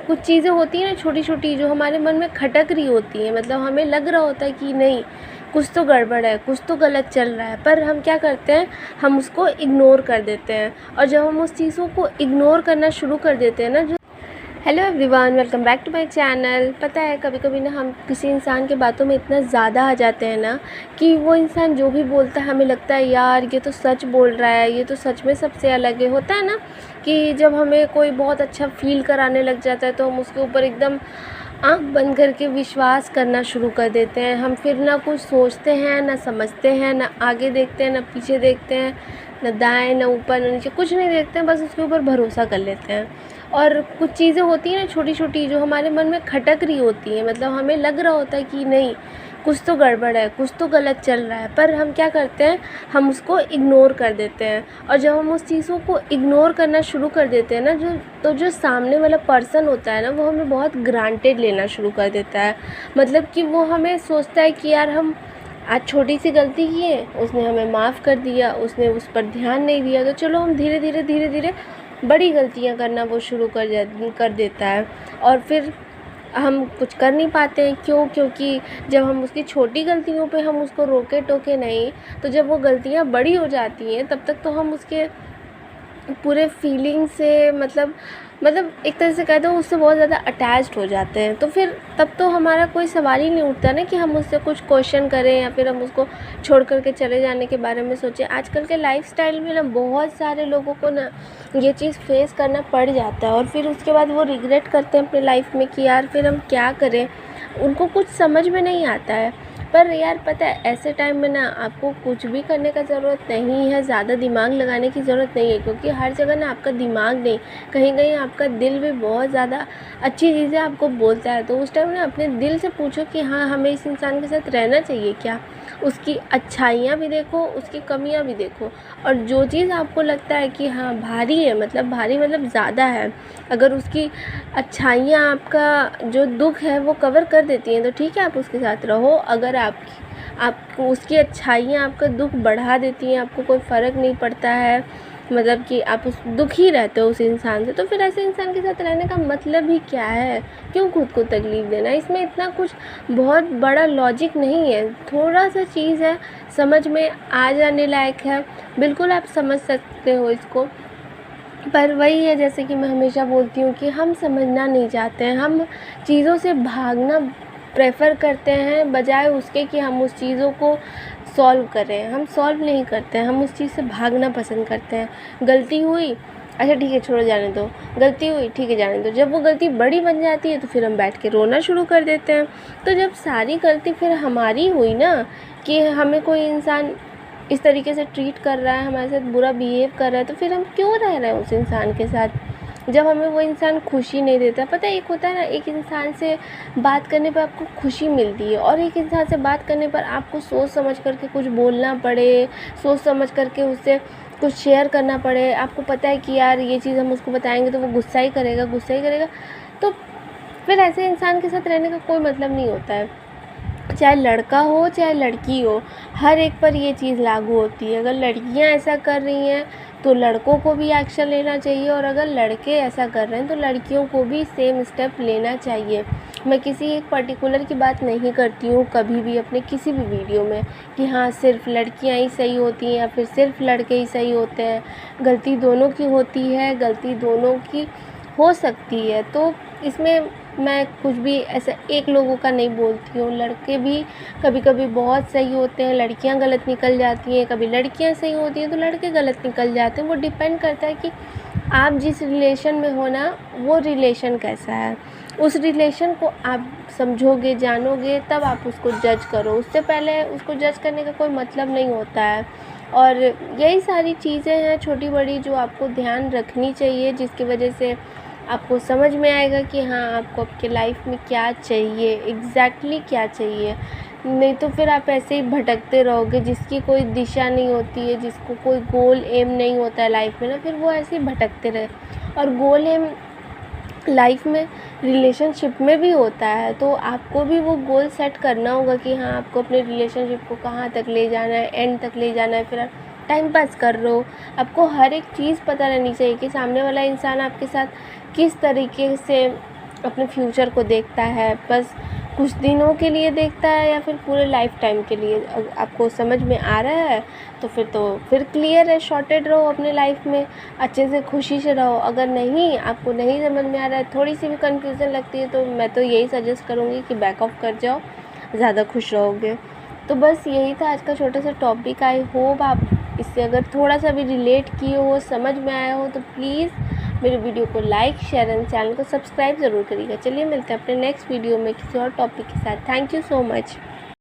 कुछ चीज़ें होती हैं ना छोटी छोटी, जो हमारे मन में खटक रही होती हैं, मतलब हमें लग रहा होता है कि नहीं, कुछ तो गड़बड़ है, कुछ तो गलत चल रहा है, पर हम क्या करते हैं, हम उसको इग्नोर कर देते हैं। और जब हम उस चीज़ों को इग्नोर करना शुरू कर देते हैं ना, जो hello everyone, welcome back to my channel. पता है कभी कभी ना हम किसी इंसान के बातों में इतना ज़्यादा आ जाते हैं ना कि वो इंसान जो भी बोलता है हमें लगता है यार ये तो सच बोल रहा है, ये तो सच में सबसे अलग है। होता है ना कि जब हमें कोई बहुत अच्छा फील कराने लग जाता है तो हम उसके ऊपर एकदम आँख बंद करके विश्वास करना शुरू कर देते हैं। हम फिर ना कुछ सोचते हैं, ना समझते हैं, ना आगे देखते हैं, ना पीछे देखते हैं, ना दाएं, ना ऊपर, ना नीचे, कुछ नहीं देखते हैं, बस उसके ऊपर भरोसा कर लेते हैं। और कुछ चीज़ें होती हैं ना छोटी छोटी, जो हमारे मन में खटक रही होती हैं, मतलब हमें लग रहा होता है कि नहीं, कुछ तो गड़बड़ है, कुछ तो गलत चल रहा है, पर हम क्या करते हैं, हम उसको इग्नोर कर देते हैं। और जब हम उस चीज़ों को इग्नोर करना शुरू कर देते हैं ना, जो सामने वाला पर्सन होता है ना, वो हमें बहुत ग्रांटेड लेना शुरू कर देता है। मतलब कि वो हमें सोचता है कि यार हम आज छोटी सी गलती की है, उसने हमें माफ़ कर दिया, उसने उस पर ध्यान नहीं दिया, तो चलो हम धीरे धीरे बड़ी गलतियाँ करना वो शुरू कर देता है। और फिर हम कुछ कर नहीं पाते हैं। क्योंकि जब हम उसकी छोटी गलतियों पे हम उसको रोके टोके नहीं, तो जब वो गलतियाँ बड़ी हो जाती हैं तब तक तो हम उसके पूरे फीलिंग से मतलब एक तरह से कह दो उससे बहुत ज़्यादा अटैच्ड हो जाते हैं। तो फिर तब तो हमारा कोई सवाल ही नहीं उठता ना कि हम उससे कुछ क्वेश्चन करें या फिर हम उसको छोड़ कर के चले जाने के बारे में सोचें। आजकल के लाइफस्टाइल में ना बहुत सारे लोगों को ना ये चीज़ फेस करना पड़ जाता है, और फिर उसके बाद वो रिग्रेट करते हैं अपने लाइफ में कि यार फिर हम क्या करें, उनको कुछ समझ में नहीं आता है। पर यार पता है ऐसे टाइम में ना आपको कुछ भी करने का ज़रूरत नहीं है, ज़्यादा दिमाग लगाने की ज़रूरत नहीं है, क्योंकि हर जगह ना आपका दिमाग नहीं, कहीं कहीं आपका दिल भी बहुत ज़्यादा अच्छी चीज़ें आपको बोलता है। तो उस टाइम ना अपने दिल से पूछो कि हाँ, हमें इस इंसान के साथ रहना चाहिए क्या। उसकी अच्छाइयाँ भी देखो, उसकी कमियाँ भी देखो, और जो चीज़ आपको लगता है कि हाँ भारी है, मतलब भारी मतलब ज़्यादा है, अगर उसकी अच्छाइयाँ आपका जो दुख है वो कवर कर देती हैं तो ठीक है, आप उसके साथ रहो। अगर आपको उसकी अच्छाइयाँ आपका दुख बढ़ा देती हैं, आपको कोई फ़र्क नहीं पड़ता है, मतलब कि आप उस दुखी रहते हो उस इंसान से, तो फिर ऐसे इंसान के साथ रहने का मतलब ही क्या है। क्यों खुद को तकलीफ़ देना, इसमें इतना कुछ बहुत बड़ा लॉजिक नहीं है, थोड़ा सा चीज़ है, समझ में आ जाने लायक है, बिल्कुल आप समझ सकते हो इसको। पर वही है, जैसे कि मैं हमेशा बोलती हूँ कि हम समझना नहीं चाहते हैं, हम चीज़ों से भागना प्रेफर करते हैं बजाय उसके कि हम उस चीज़ों को सॉल्व करें। हम सॉल्व नहीं करते हैं, हम उस चीज़ से भागना पसंद करते हैं। गलती हुई, अच्छा ठीक है छोड़ो जाने दो, गलती हुई ठीक है जाने दो। जब वो गलती बड़ी बन जाती है तो फिर हम बैठ के रोना शुरू कर देते हैं। तो जब सारी गलती फिर हमारी हुई ना, कि हमें कोई इंसान इस तरीके से ट्रीट कर रहा है, हमारे साथ बुरा बिहेव कर रहा है, तो फिर हम क्यों रह रहे हैं उस इंसान के साथ जब हमें वो इंसान खुशी नहीं देता। पता है एक होता है ना, एक इंसान से बात करने पर आपको खुशी मिलती है, और एक इंसान से बात करने पर आपको सोच समझ करके कुछ बोलना पड़े, सोच समझ करके उससे कुछ शेयर करना पड़े। आपको पता है कि यार ये चीज़ हम उसको बताएंगे तो वो गुस्सा ही करेगा, तो फिर ऐसे इंसान के साथ रहने का कोई मतलब नहीं होता है। चाहे लड़का हो चाहे लड़की हो, हर एक पर ये चीज़ लागू होती है। अगर लड़कियां ऐसा कर रही हैं तो लड़कों को भी एक्शन लेना चाहिए, और अगर लड़के ऐसा कर रहे हैं तो लड़कियों को भी सेम स्टेप लेना चाहिए। मैं किसी एक पर्टिकुलर की बात नहीं करती हूँ कभी भी अपने किसी भी वीडियो में कि हाँ सिर्फ लड़कियां ही सही होती हैं या फिर सिर्फ लड़के ही सही होते हैं। गलती दोनों की होती है, गलती दोनों की हो सकती है। तो इसमें मैं कुछ भी ऐसा एक लोगों का नहीं बोलती हूँ। लड़के भी कभी कभी बहुत सही होते हैं, लड़कियाँ गलत निकल जाती हैं, कभी लड़कियाँ सही होती हैं तो लड़के गलत निकल जाते हैं। वो डिपेंड करता है कि आप जिस रिलेशन में हो ना, वो रिलेशन कैसा है। उस रिलेशन को आप समझोगे, जानोगे, तब आप उसको जज करो। उससे पहले उसको जज करने का कोई मतलब नहीं होता है। और यही सारी चीज़ें हैं छोटी बड़ी जो आपको ध्यान रखनी चाहिए, जिसकी वजह से आपको समझ में आएगा कि हाँ आपको आपके लाइफ में क्या चाहिए, एग्जैक्टली क्या चाहिए। नहीं तो फिर आप ऐसे ही भटकते रहोगे, जिसकी कोई दिशा नहीं होती है, जिसको कोई गोल एम नहीं होता है लाइफ में ना, फिर वो ऐसे ही भटकते रहे। और गोल एम लाइफ में रिलेशनशिप में भी होता है, तो आपको भी वो गोल सेट करना होगा कि हाँ आपको अपने रिलेशनशिप को कहाँ तक ले जाना है, एंड तक ले जाना है। फिर आप टाइम पास कर रहे हो, आपको हर एक चीज़ पता रहनी चाहिए कि सामने वाला इंसान आपके साथ किस तरीके से अपने फ्यूचर को देखता है, बस कुछ दिनों के लिए देखता है या फिर पूरे लाइफ टाइम के लिए? आपको समझ में आ रहा है तो फिर क्लियर है, सॉर्टेड रहो अपने लाइफ में, अच्छे से खुशी से रहो। अगर नहीं, आपको नहीं समझ में आ रहा है, थोड़ी सी भी कन्फ्यूज़न लगती है, तो मैं तो यही सजेस्ट करूँगी कि बैक ऑफ कर जाओ, ज़्यादा खुश रहोगे। तो बस यही था आज का छोटा सा टॉपिक। आई होप आप इससे अगर थोड़ा सा भी रिलेट किए हो, समझ में आया हो, तो प्लीज़ मेरे वीडियो को लाइक, शेयर एंड चैनल को सब्सक्राइब ज़रूर करिएगा। चलिए मिलते हैं अपने नेक्स्ट वीडियो में किसी और टॉपिक के साथ। Thank you so much.